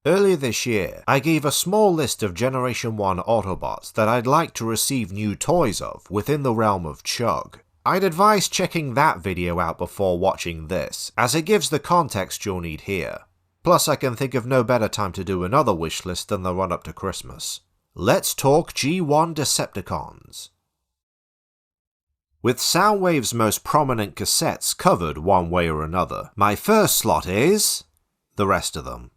Earlier this year, I gave a small list of Generation 1 Autobots that I'd like to receive new toys of within the realm of C.H.U.G. I'd advise checking that video out before watching this, as it gives the context you'll need here. Plus I can think of no better time to do another wishlist than the run up to Christmas. Let's talk G1 Decepticons. With Soundwave's most prominent cassettes covered one way or another, my first slot is the rest of them.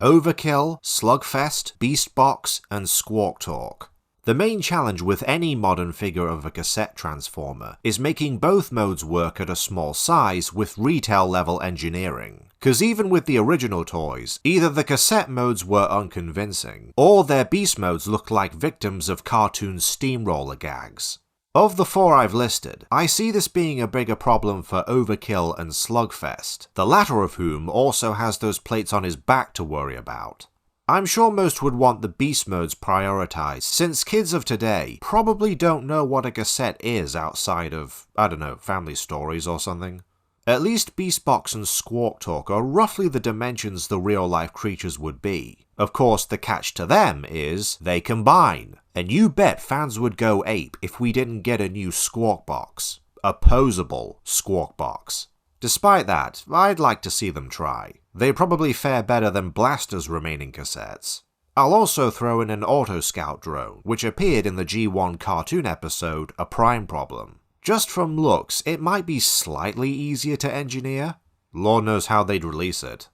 Overkill, Slugfest, Beastbox, and Squawk Talk. The main challenge with any modern figure of a cassette transformer is making both modes work at a small size with retail level engineering. Cause even with the original toys, either the cassette modes were unconvincing, or their beast modes looked like victims of cartoon steamroller gags. Of the four I've listed, I see this being a bigger problem for Overkill and Slugfest, the latter of whom also has those plates on his back to worry about. I'm sure most would want the beast modes prioritized, since kids of today probably don't know what a cassette is outside of, I don't know, Family Stories or something. At least Beastbox and Squawk Talk are roughly the dimensions the real-life creatures would be. Of course, the catch to them is they combine, and you bet fans would go ape if we didn't get a new Squawk Box. A posable Squawk Box. Despite that, I'd like to see them try. They probably fare better than Blaster's remaining cassettes. I'll also throw in an Auto Scout drone, which appeared in the G1 cartoon episode A Prime Problem. Just from looks, it might be slightly easier to engineer. Lord knows how they'd release it.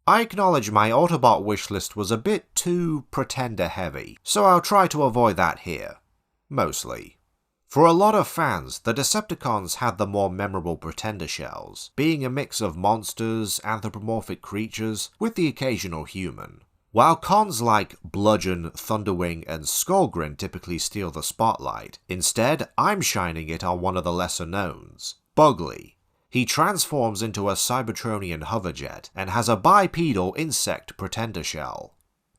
I acknowledge my Autobot wishlist was a bit too pretender heavy, so I'll try to avoid that here. Mostly. For a lot of fans, the Decepticons had the more memorable pretender shells, being a mix of monsters, anthropomorphic creatures, with the occasional human. While cons like Bludgeon, Thunderwing, and Skullgrin typically steal the spotlight, instead I'm shining it on one of the lesser knowns, Bugley. He transforms into a Cybertronian hoverjet and has a bipedal insect pretender shell.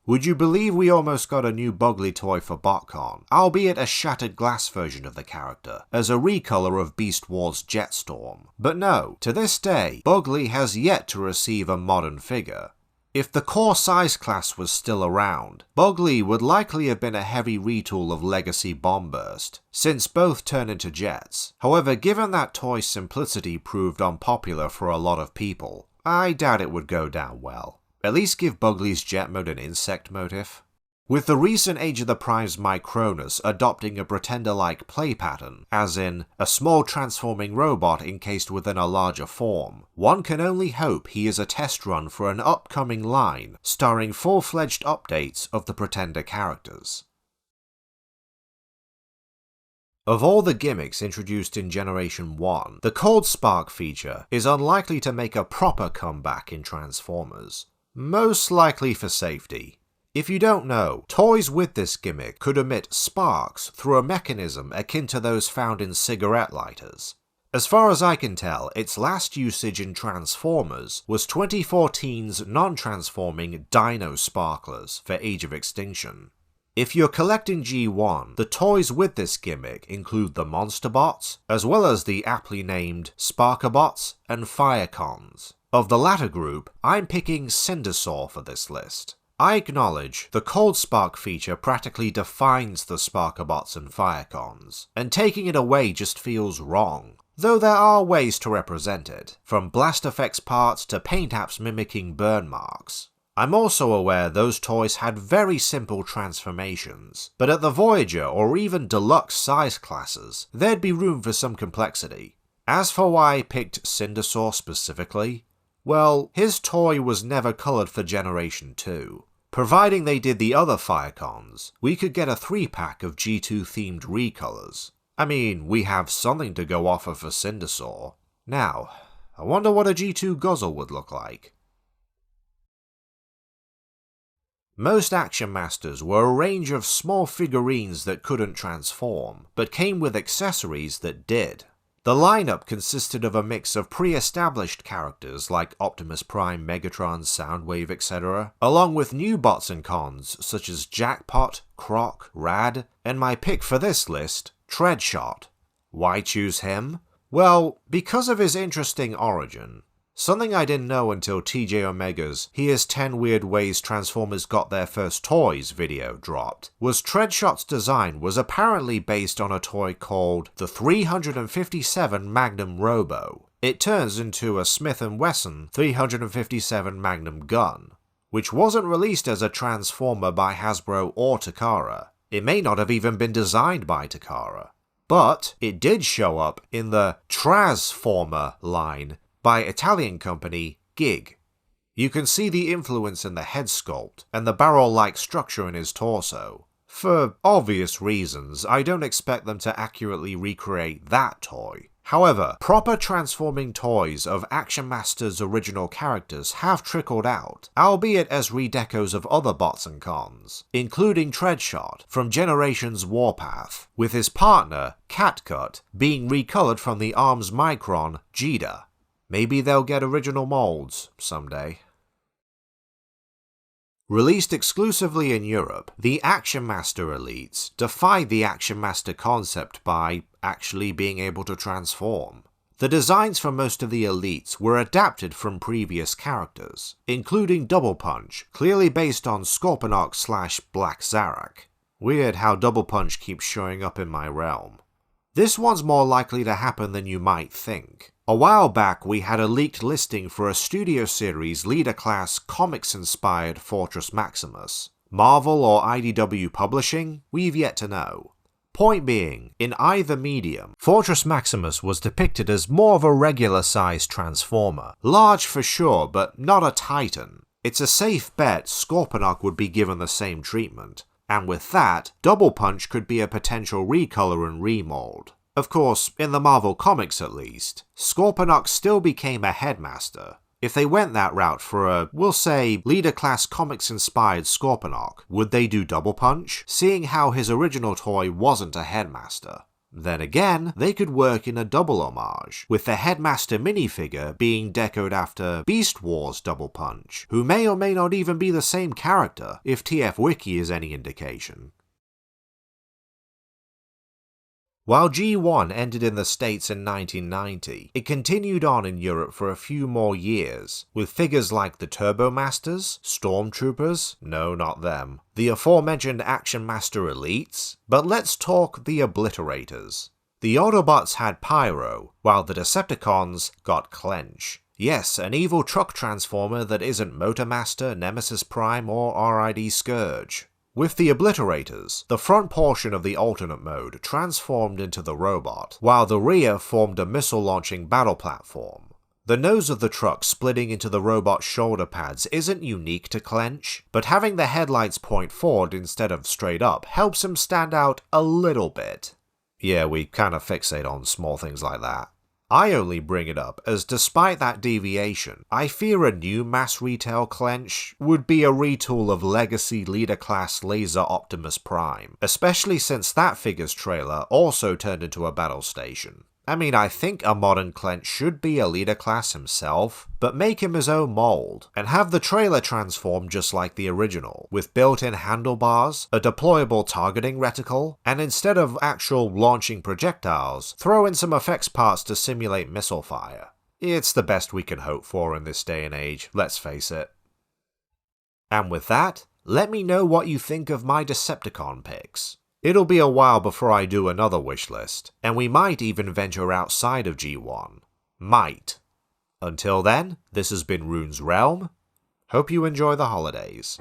Would you believe we almost got a new Bugley toy for BotCon, albeit a shattered glass version of the character, as a recolor of Beast Wars Jetstorm. But no, to this day, Bugley has yet to receive a modern figure. If the core size class was still around, Bugley would likely have been a heavy retool of Legacy Bombburst, since both turn into jets. However, given that toy's simplicity proved unpopular for a lot of people, I doubt it would go down well. At least give Bugley's jet mode an insect motif. With the recent Age of the Prime's Micronus adopting a pretender-like play pattern, as in a small transforming robot encased within a larger form, one can only hope he is a test run for an upcoming line starring full-fledged updates of the pretender characters. Of all the gimmicks introduced in Generation 1, the Cold Spark feature is unlikely to make a proper comeback in Transformers, most likely for safety. If you don't know, toys with this gimmick could emit sparks through a mechanism akin to those found in cigarette lighters. As far as I can tell, its last usage in Transformers was 2014's non-transforming Dino Sparklers for Age of Extinction. If you're collecting G1, the toys with this gimmick include the Monsterbots, as well as the aptly named Sparkabots and Firecons. Of the latter group, I'm picking Cindersaw for this list. I acknowledge the Cold Spark feature practically defines the Sparkabots and Firecons, and taking it away just feels wrong, though there are ways to represent it, from blast effects parts to paint apps mimicking burn marks. I'm also aware those toys had very simple transformations, but at the Voyager or even Deluxe size classes, there'd be room for some complexity. As for why I picked Cindersaw specifically, well, his toy was never coloured for Generation 2. Providing they did the other Firecons, we could get a 3-pack of G2 themed recolours. I mean, we have something to go off of for Cindersaw. Now, I wonder what a G2 Guzzle would look like. Most Action Masters were a range of small figurines that couldn't transform, but came with accessories that did. The lineup consisted of a mix of pre-established characters like Optimus Prime, Megatron, Soundwave, etc., along with new bots and cons such as Jackpot, Croc, Rad, and my pick for this list, Treadshot. Why choose him? Well, because of his interesting origin. Something I didn't know until TJ Omega's Here's 10 Weird Ways Transformers Got Their First Toys video dropped was Treadshot's design was apparently based on a toy called the 357 Magnum Robo. It turns into a Smith & Wesson 357 Magnum gun, which wasn't released as a Transformer by Hasbro or Takara. It may not have even been designed by Takara. But it did show up in the Transformer line by Italian company C.H.U.G. You can see the influence in the head sculpt and the barrel-like structure in his torso. For obvious reasons, I don't expect them to accurately recreate that toy. However, proper transforming toys of Action Master's original characters have trickled out, albeit as redecos of other bots and cons, including Treadshot from Generation's Warpath, with his partner, Catcut, being recolored from the Arms Micron Jida. Maybe they'll get original molds someday. Released exclusively in Europe, the Action Master Elites defied the Action Master concept by actually being able to transform. The designs for most of the Elites were adapted from previous characters, including Double Punch, clearly based on Scorponok/Black Zarak. Weird how Double Punch keeps showing up in my realm. This one's more likely to happen than you might think. A while back we had a leaked listing for a Studio Series Leader-class comics-inspired Fortress Maximus. Marvel or IDW Publishing? We've yet to know. Point being, in either medium, Fortress Maximus was depicted as more of a regular-sized Transformer. Large for sure, but not a Titan. It's a safe bet Scorponok would be given the same treatment. And with that, Double Punch could be a potential recolor and remold. Of course, in the Marvel comics at least, Scorponok still became a headmaster. If they went that route for a, we'll say, leader-class comics-inspired Scorponok, would they do Double Punch, seeing how his original toy wasn't a headmaster? Then again, they could work in a double homage, with the headmaster minifigure being decoed after Beast Wars Double Punch, who may or may not even be the same character, if TF Wiki is any indication. While G1 ended in the States in 1990, it continued on in Europe for a few more years, with figures like the Turbo Masters, Stormtroopers, no not them, the aforementioned Action Master Elites, but let's talk the Obliterators. The Autobots had Pyro, while the Decepticons got Clench. Yes, an evil truck transformer that isn't Motormaster, Nemesis Prime, or RID Scourge. With the Obliterators, the front portion of the alternate mode transformed into the robot, while the rear formed a missile-launching battle platform. The nose of the truck splitting into the robot's shoulder pads isn't unique to Clench, but having the headlights point forward instead of straight up helps him stand out a little bit. Yeah, we kinda fixate on small things like that. I only bring it up as despite that deviation, I fear a new mass retail Clench would be a retool of legacy leader-class Laser Optimus Prime, especially since that figure's trailer also turned into a battle station. I mean, I think a modern Clench should be a leader class himself, but make him his own mold, and have the trailer transform just like the original, with built-in handlebars, a deployable targeting reticle, and instead of actual launching projectiles, throw in some effects parts to simulate missile fire. It's the best we can hope for in this day and age, let's face it. And with that, let me know what you think of my Decepticon picks. It'll be a while before I do another wishlist, and we might even venture outside of G1. Might. Until then, this has been Rune's Realm. Hope you enjoy the holidays.